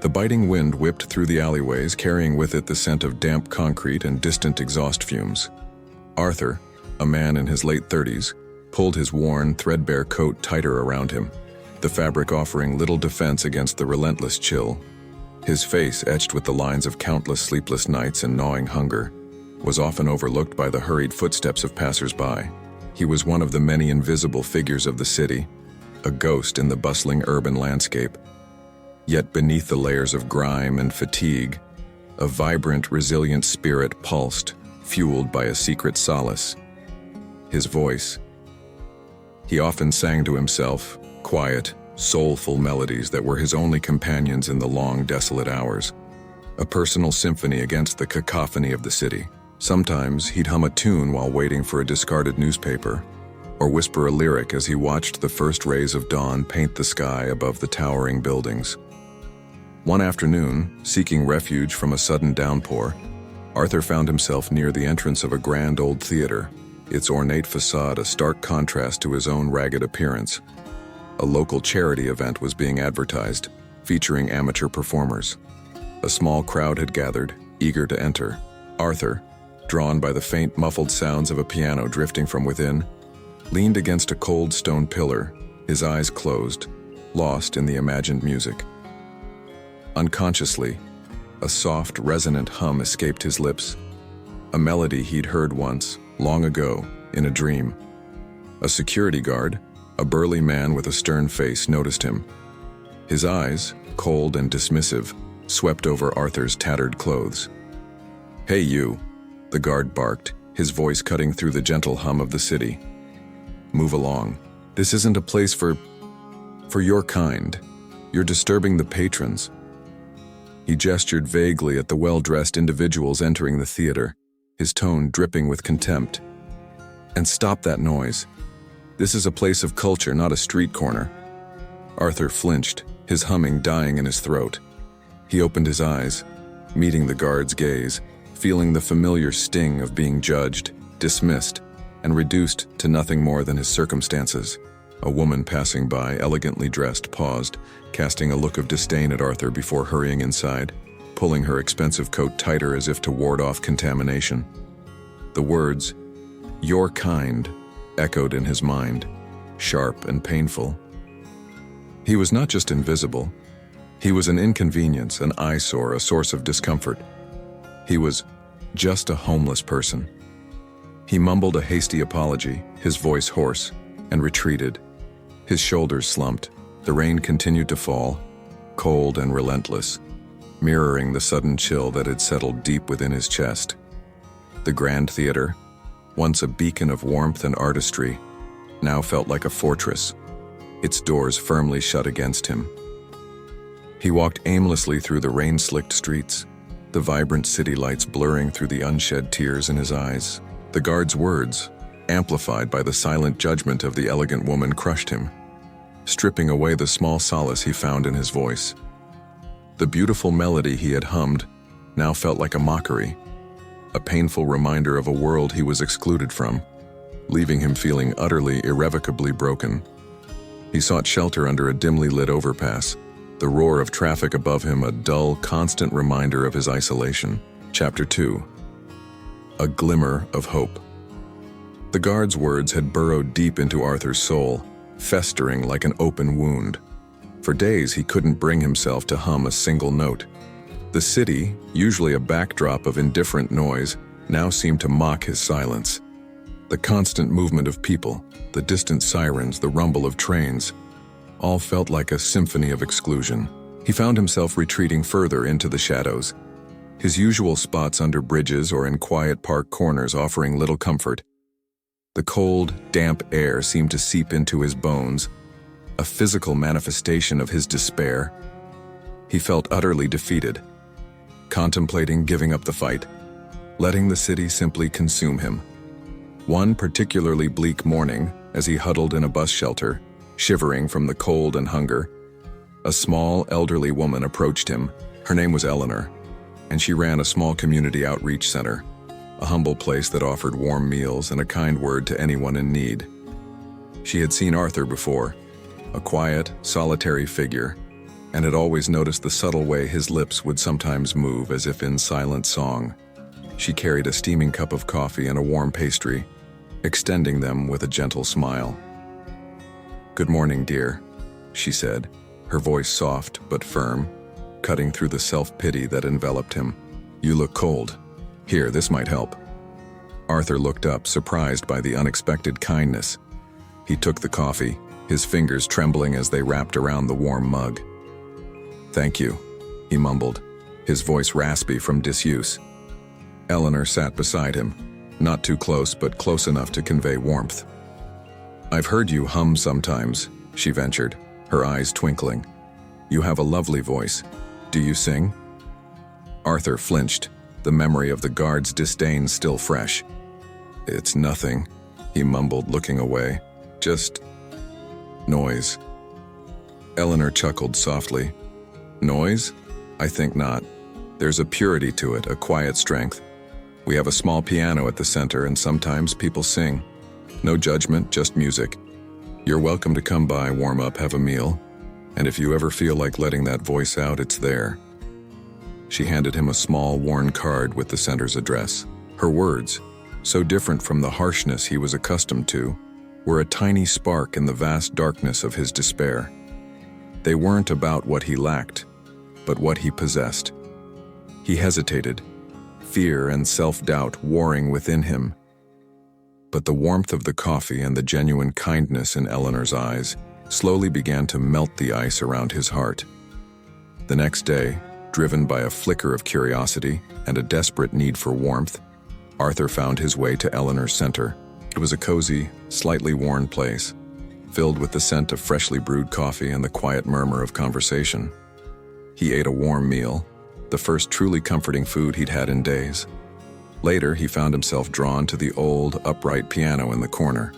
The biting wind whipped through the alleyways, carrying with it the scent of damp concrete and distant exhaust fumes. Arthur, a man in his late 30s, pulled his worn, threadbare coat tighter around him, the fabric offering little defense against the relentless chill. His face, etched with the lines of countless sleepless nights and gnawing hunger, was often overlooked by the hurried footsteps of passers-by. He was one of the many invisible figures of the city, a ghost in the bustling urban landscape. Yet beneath the layers of grime and fatigue, a vibrant, resilient spirit pulsed, fueled by a secret solace: his voice. He often sang to himself, quiet, soulful melodies that were his only companions in the long, desolate hours, a personal symphony against the cacophony of the city. Sometimes he'd hum a tune while waiting for a discarded newspaper, or whisper a lyric as he watched the first rays of dawn paint the sky above the towering buildings. One afternoon, seeking refuge from a sudden downpour, Arthur found himself near the entrance of a grand old theater, its ornate facade a stark contrast to his own ragged appearance. A local charity event was being advertised, featuring amateur performers. A small crowd had gathered, eager to enter. Arthur, drawn by the faint, muffled sounds of a piano drifting from within, leaned against a cold stone pillar, his eyes closed, lost in the imagined music. Unconsciously, a soft, resonant hum escaped his lips, a melody he'd heard once, long ago, in a dream. A security guard, a burly man with a stern face, noticed him. His eyes, cold and dismissive, swept over Arthur's tattered clothes. "Hey you," the guard barked, his voice cutting through the gentle hum of the city. "Move along. This isn't a place for your kind. You're disturbing the patrons." He gestured vaguely at the well-dressed individuals entering the theater, his tone dripping with contempt. "And stop that noise. This is a place of culture, not a street corner." Arthur flinched, his humming dying in his throat. He opened his eyes, meeting the guard's gaze, feeling the familiar sting of being judged, dismissed, and reduced to nothing more than his circumstances. A woman passing by, elegantly dressed, paused, casting a look of disdain at Arthur before hurrying inside, pulling her expensive coat tighter as if to ward off contamination. The words, "your kind," echoed in his mind, sharp and painful. He was not just invisible. He was an inconvenience, an eyesore, a source of discomfort. He was just a homeless person. He mumbled a hasty apology, his voice hoarse, and retreated. His shoulders slumped. The rain continued to fall, cold and relentless, mirroring the sudden chill that had settled deep within his chest. The Grand Theater, once a beacon of warmth and artistry, now felt like a fortress, its doors firmly shut against him. He walked aimlessly through the rain-slicked streets, the vibrant city lights blurring through the unshed tears in his eyes. The guard's words, amplified by the silent judgment of the elegant woman, crushed him, stripping away the small solace he found in his voice. The beautiful melody he had hummed now felt like a mockery, a painful reminder of a world he was excluded from, leaving him feeling utterly, irrevocably broken. He sought shelter under a dimly lit overpass, the roar of traffic above him a dull, constant reminder of his isolation. Chapter 2. A Glimmer of Hope. The guard's words had burrowed deep into Arthur's soul, festering like an open wound. For days he couldn't bring himself to hum a single note. The city, usually a backdrop of indifferent noise, now seemed to mock his silence. The constant movement of people, the distant sirens, the rumble of trains, all felt like a symphony of exclusion. He found himself retreating further into the shadows, his usual spots under bridges or in quiet park corners offering little comfort. The cold, damp air seemed to seep into his bones, a physical manifestation of his despair. He felt utterly defeated, contemplating giving up the fight, letting the city simply consume him. One particularly bleak morning, as he huddled in a bus shelter, shivering from the cold and hunger, a small, elderly woman approached him. Her name was Eleanor, and she ran a small community outreach center, a humble place that offered warm meals and a kind word to anyone in need. She had seen Arthur before, a quiet, solitary figure, and had always noticed the subtle way his lips would sometimes move as if in silent song. She carried a steaming cup of coffee and a warm pastry, extending them with a gentle smile. "Good morning, dear," she said, her voice soft but firm, cutting through the self-pity that enveloped him. "You look cold. Here, this might help." Arthur looked up, surprised by the unexpected kindness. He took the coffee, his fingers trembling as they wrapped around the warm mug. "Thank you," he mumbled, his voice raspy from disuse. Eleanor sat beside him, not too close but close enough to convey warmth. "I've heard you hum sometimes," she ventured, her eyes twinkling. "You have a lovely voice. Do you sing?" Arthur flinched, the memory of the guard's disdain still fresh. "It's nothing," he mumbled, looking away. "Just noise." Eleanor chuckled softly. "Noise? I think not. There's a purity to it, a quiet strength. We have a small piano at the center, and sometimes people sing. No judgment, just music. You're welcome to come by, warm up, have a meal. And if you ever feel like letting that voice out, it's there." She handed him a small, worn card with the center's address. Her words, so different from the harshness he was accustomed to, were a tiny spark in the vast darkness of his despair. They weren't about what he lacked, but what he possessed. He hesitated, fear and self-doubt warring within him. But the warmth of the coffee and the genuine kindness in Eleanor's eyes slowly began to melt the ice around his heart. The next day, driven by a flicker of curiosity and a desperate need for warmth, Arthur found his way to Eleanor's center. It was a cozy, slightly worn place, filled with the scent of freshly brewed coffee and the quiet murmur of conversation. He ate a warm meal, the first truly comforting food he'd had in days. Later, he found himself drawn to the old, upright piano in the corner.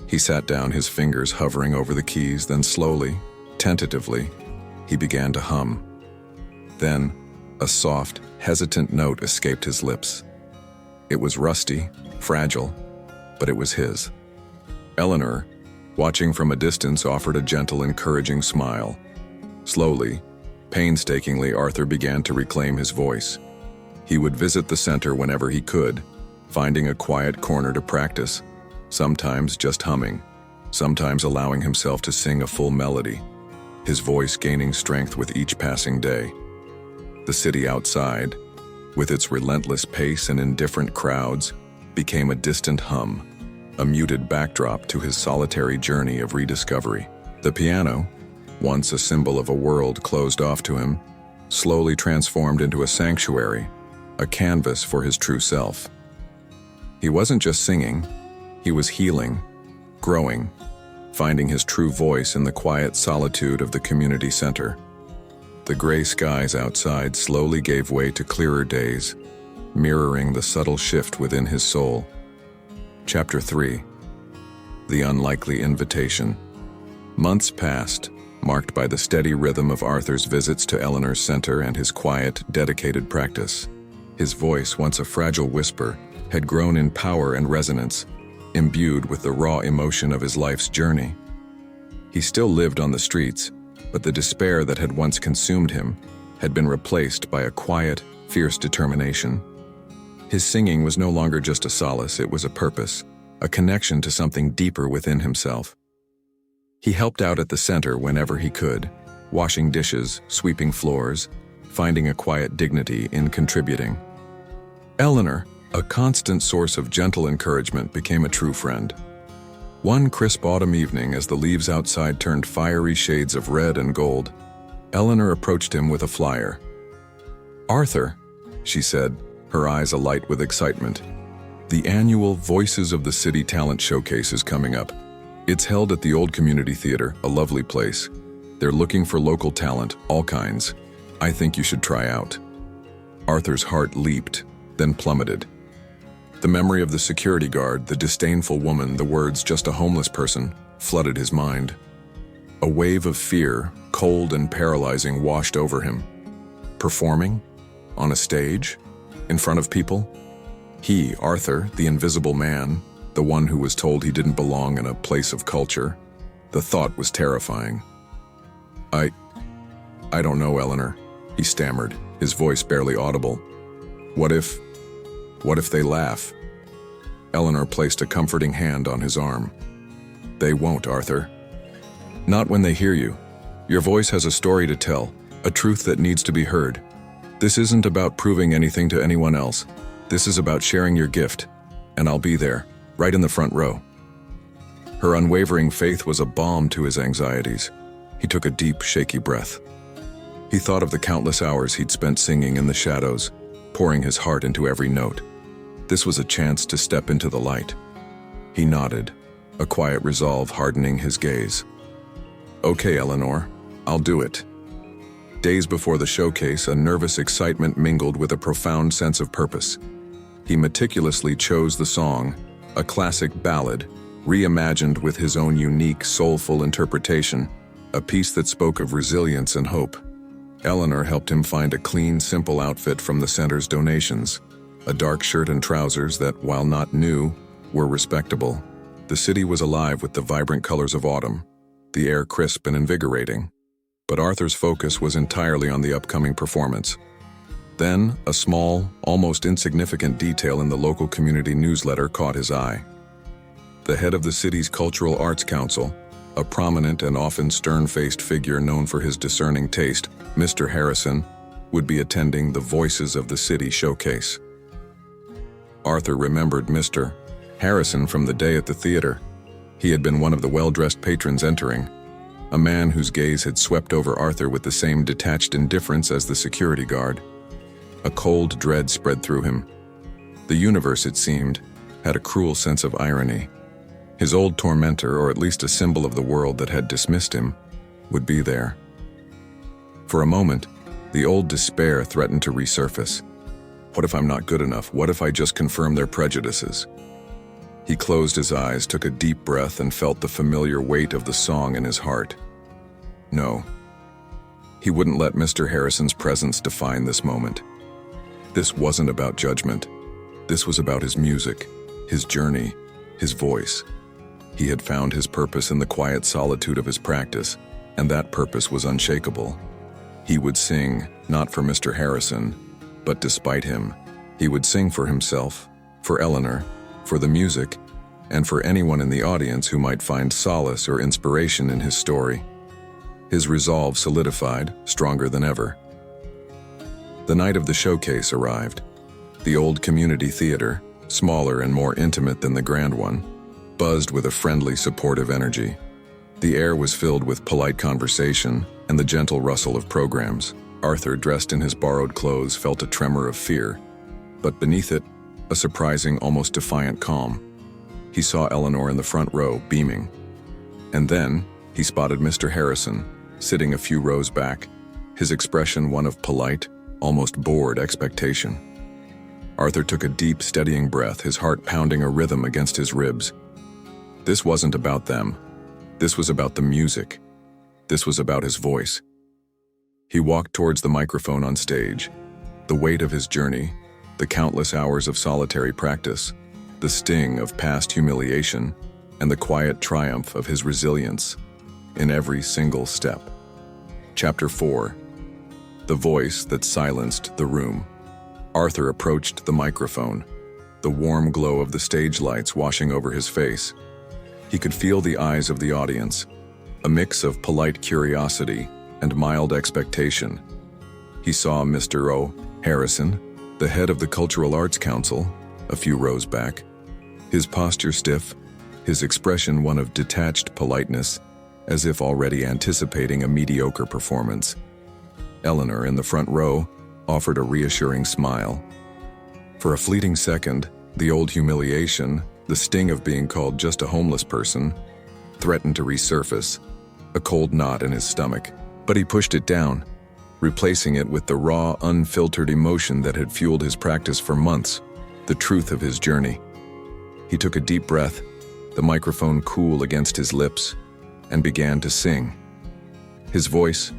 He sat down, his fingers hovering over the keys, then slowly, tentatively, he began to hum. Then, a soft, hesitant note escaped his lips. It was rusty, fragile, but it was his. Eleanor, watching from a distance, offered a gentle, encouraging smile. Slowly, painstakingly, Arthur began to reclaim his voice. He would visit the center whenever he could, finding a quiet corner to practice, sometimes just humming, sometimes allowing himself to sing a full melody, his voice gaining strength with each passing day. The city outside, with its relentless pace and indifferent crowds, became a distant hum, a muted backdrop to his solitary journey of rediscovery. The piano, once a symbol of a world closed off to him, slowly transformed into a sanctuary, a canvas for his true self. He wasn't just singing, he was healing, growing, finding his true voice in the quiet solitude of the community center. The gray skies outside slowly gave way to clearer days, mirroring the subtle shift within his soul. Chapter 3. The Unlikely Invitation. Months passed, marked by the steady rhythm of Arthur's visits to Eleanor's center and his quiet, dedicated practice. His voice, once a fragile whisper, had grown in power and resonance, imbued with the raw emotion of his life's journey. He still lived on the streets, but the despair that had once consumed him had been replaced by a quiet, fierce determination. His singing was no longer just a solace, it was a purpose, a connection to something deeper within himself. He helped out at the center whenever he could, washing dishes, sweeping floors, finding a quiet dignity in contributing. Eleanor, a constant source of gentle encouragement, became a true friend. One crisp autumn evening, as the leaves outside turned fiery shades of red and gold, Eleanor approached him with a flyer. "Arthur," she said, her eyes alight with excitement, "the annual Voices of the City Talent Showcase is coming up. It's held at the old community theater, a lovely place. They're looking for local talent, all kinds. I think you should try out." Arthur's heart leaped, then plummeted. The memory of the security guard, the disdainful woman, the words "just a homeless person," flooded his mind. A wave of fear, cold and paralyzing, washed over him. Performing? On a stage? In front of people? He, Arthur, the invisible man, the one who was told he didn't belong in a place of culture. The thought was terrifying. "I don't know, Eleanor," he stammered, his voice barely audible. What if they laugh?" Eleanor placed a comforting hand on his arm. "They won't, Arthur. Not when they hear you. Your voice has a story to tell, a truth that needs to be heard. This isn't about proving anything to anyone else. This is about sharing your gift, and I'll be there, right in the front row." Her unwavering faith was a balm to his anxieties. He took a deep, shaky breath. He thought of the countless hours he'd spent singing in the shadows, pouring his heart into every note. This was a chance to step into the light. He nodded, a quiet resolve hardening his gaze. "Okay, Eleanor, I'll do it." Days before the showcase, a nervous excitement mingled with a profound sense of purpose. He meticulously chose the song, a classic ballad, reimagined with his own unique, soulful interpretation, a piece that spoke of resilience and hope. Eleanor helped him find a clean, simple outfit from the center's donations, a dark shirt and trousers that, while not new, were respectable. The city was alive with the vibrant colors of autumn, the air crisp and invigorating. But Arthur's focus was entirely on the upcoming performance. Then, a small, almost insignificant detail in the local community newsletter caught his eye. The head of the city's Cultural Arts Council, a prominent and often stern-faced figure known for his discerning taste, Mr. Harrison, would be attending the Voices of the City showcase. Arthur remembered Mr. Harrison from the day at the theater. He had been one of the well-dressed patrons entering, a man whose gaze had swept over Arthur with the same detached indifference as the security guard. A cold dread spread through him. The universe, it seemed, had a cruel sense of irony. His old tormentor, or at least a symbol of the world that had dismissed him, would be there. For a moment, the old despair threatened to resurface. What if I'm not good enough? What if I just confirm their prejudices? He closed his eyes, took a deep breath, and felt the familiar weight of the song in his heart. No. He wouldn't let Mr. Harrison's presence define this moment. This wasn't about judgment. This was about his music, his journey, his voice. He had found his purpose in the quiet solitude of his practice, and that purpose was unshakable. He would sing, not for Mr. Harrison, but despite him. He would sing for himself, for Eleanor, for the music, and for anyone in the audience who might find solace or inspiration in his story. His resolve solidified, stronger than ever. The night of the showcase arrived. The old community theater, smaller and more intimate than the grand one, buzzed with a friendly, supportive energy. The air was filled with polite conversation and the gentle rustle of programs. Arthur, dressed in his borrowed clothes, felt a tremor of fear, but beneath it, a surprising, almost defiant calm. He saw Eleanor in the front row, beaming. And then, he spotted Mr. Harrison, sitting a few rows back, his expression one of polite, almost bored expectation. Arthur took a deep, steadying breath, his heart pounding a rhythm against his ribs. This wasn't about them. This was about the music. This was about his voice. He walked towards the microphone on stage. The weight of his journey, the countless hours of solitary practice, the sting of past humiliation, and the quiet triumph of his resilience in every single step. Chapter 4. The Voice That Silenced the Room. Arthur approached the microphone, the warm glow of the stage lights washing over his face. He could feel the eyes of the audience, a mix of polite curiosity and mild expectation. He saw Mr. O. Harrison, the head of the Cultural Arts Council, a few rows back, his posture stiff, his expression one of detached politeness, as if already anticipating a mediocre performance. Eleanor, in the front row, offered a reassuring smile. For a fleeting second, the old humiliation, the sting of being called just a homeless person, threatened to resurface, a cold knot in his stomach. But he pushed it down, replacing it with the raw, unfiltered emotion that had fueled his practice for months, the truth of his journey. He took a deep breath, the microphone cool against his lips, and began to sing. His voice,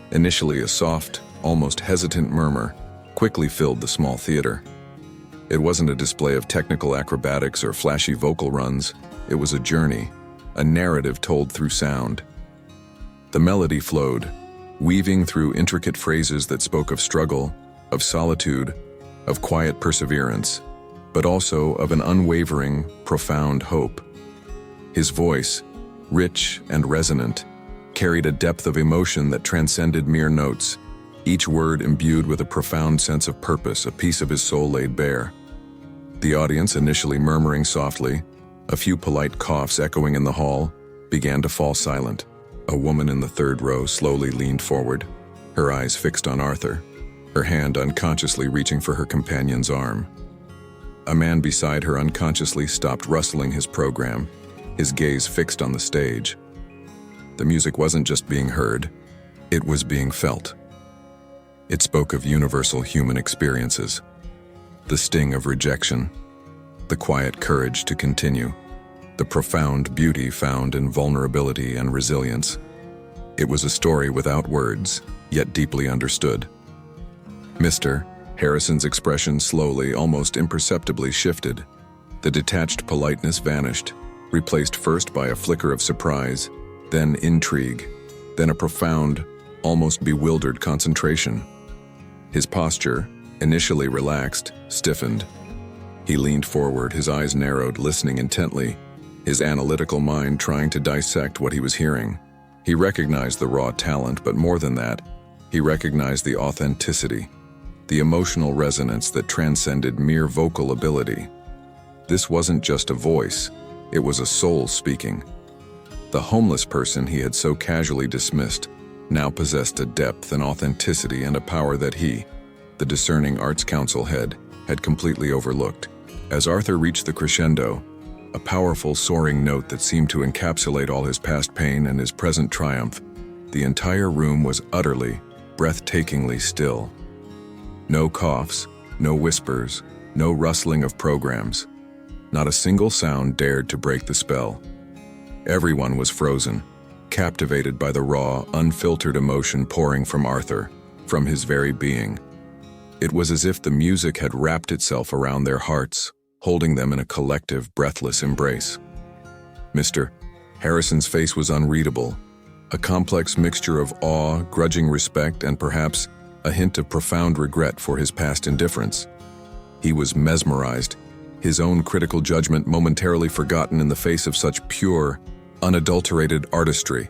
initially a soft, almost hesitant murmur, quickly filled the small theater. It wasn't a display of technical acrobatics or flashy vocal runs. It was a journey, a narrative told through sound. The melody flowed, weaving through intricate phrases that spoke of struggle, of solitude, of quiet perseverance, but also of an unwavering, profound hope. His voice, rich and resonant, carried a depth of emotion that transcended mere notes, each word imbued with a profound sense of purpose, a piece of his soul laid bare. The audience, initially murmuring softly, a few polite coughs echoing in the hall, began to fall silent. A woman in the third row slowly leaned forward, her eyes fixed on Arthur, her hand unconsciously reaching for her companion's arm. A man beside her unconsciously stopped rustling his program, his gaze fixed on the stage. The music wasn't just being heard, it was being felt. It spoke of universal human experiences, the sting of rejection, the quiet courage to continue, the profound beauty found in vulnerability and resilience. It was a story without words, yet deeply understood. Mr. Harrison's expression slowly, almost imperceptibly shifted. The detached politeness vanished, replaced first by a flicker of surprise, then intrigue, then a profound, almost bewildered concentration. His posture, initially relaxed, stiffened. He leaned forward, his eyes narrowed, listening intently, his analytical mind trying to dissect what he was hearing. He recognized the raw talent, but more than that, he recognized the authenticity, the emotional resonance that transcended mere vocal ability. This wasn't just a voice, it was a soul speaking. The homeless person he had so casually dismissed now possessed a depth and authenticity and a power that he, the discerning Arts Council head, had completely overlooked. As Arthur reached the crescendo, a powerful soaring note that seemed to encapsulate all his past pain and his present triumph, the entire room was utterly, breathtakingly still. No coughs, no whispers, no rustling of programs. Not a single sound dared to break the spell. Everyone was frozen, captivated by the raw, unfiltered emotion pouring from Arthur, from his very being. It was as if the music had wrapped itself around their hearts, holding them in a collective, breathless embrace. Mr. Harrison's face was unreadable, a complex mixture of awe, grudging respect, and perhaps a hint of profound regret for his past indifference. He was mesmerized, his own critical judgment momentarily forgotten in the face of such pure, unadulterated artistry.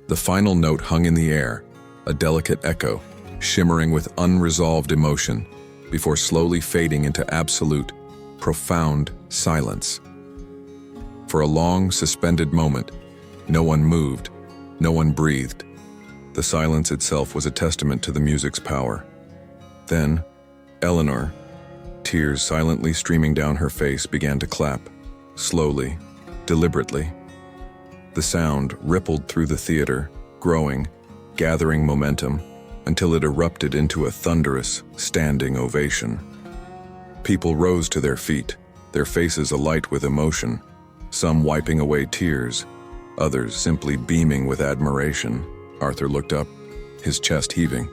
The final note hung in the air, a delicate echo, shimmering with unresolved emotion, before slowly fading into absolute, profound silence. For a long, suspended moment, no one moved, no one breathed. The silence itself was a testament to the music's power. Then, Eleanor, tears silently streaming down her face, began to clap, slowly, deliberately. The sound rippled through the theater, growing, gathering momentum, until it erupted into a thunderous, standing ovation. People rose to their feet, their faces alight with emotion, some wiping away tears, others simply beaming with admiration. Arthur looked up, his chest heaving,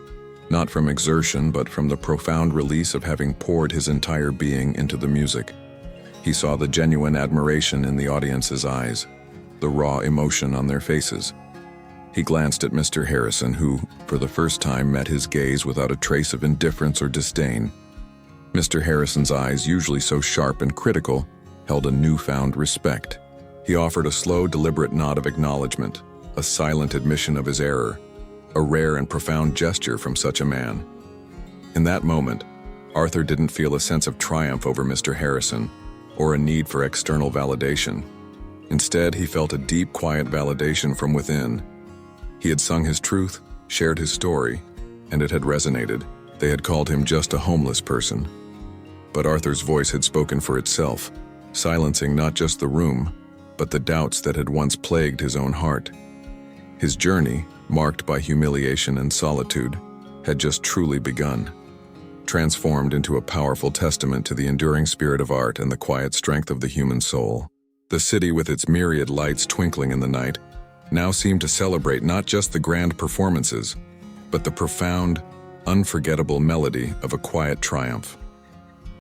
not from exertion but from the profound release of having poured his entire being into the music. He saw the genuine admiration in the audience's eyes, the raw emotion on their faces. He glanced at Mr. Harrison, who, for the first time, met his gaze without a trace of indifference or disdain. Mr. Harrison's eyes, usually so sharp and critical, held a newfound respect. He offered a slow, deliberate nod of acknowledgement, a silent admission of his error, a rare and profound gesture from such a man. In that moment, Arthur didn't feel a sense of triumph over Mr. Harrison, or a need for external validation. Instead, he felt a deep, quiet validation from within. He had sung his truth, shared his story, and it had resonated. They had called him just a homeless person. But Arthur's voice had spoken for itself, silencing not just the room, but the doubts that had once plagued his own heart. His journey, marked by humiliation and solitude, had just truly begun, transformed into a powerful testament to the enduring spirit of art and the quiet strength of the human soul. The city, with its myriad lights twinkling in the night, now seemed to celebrate not just the grand performances, but the profound, unforgettable melody of a quiet triumph.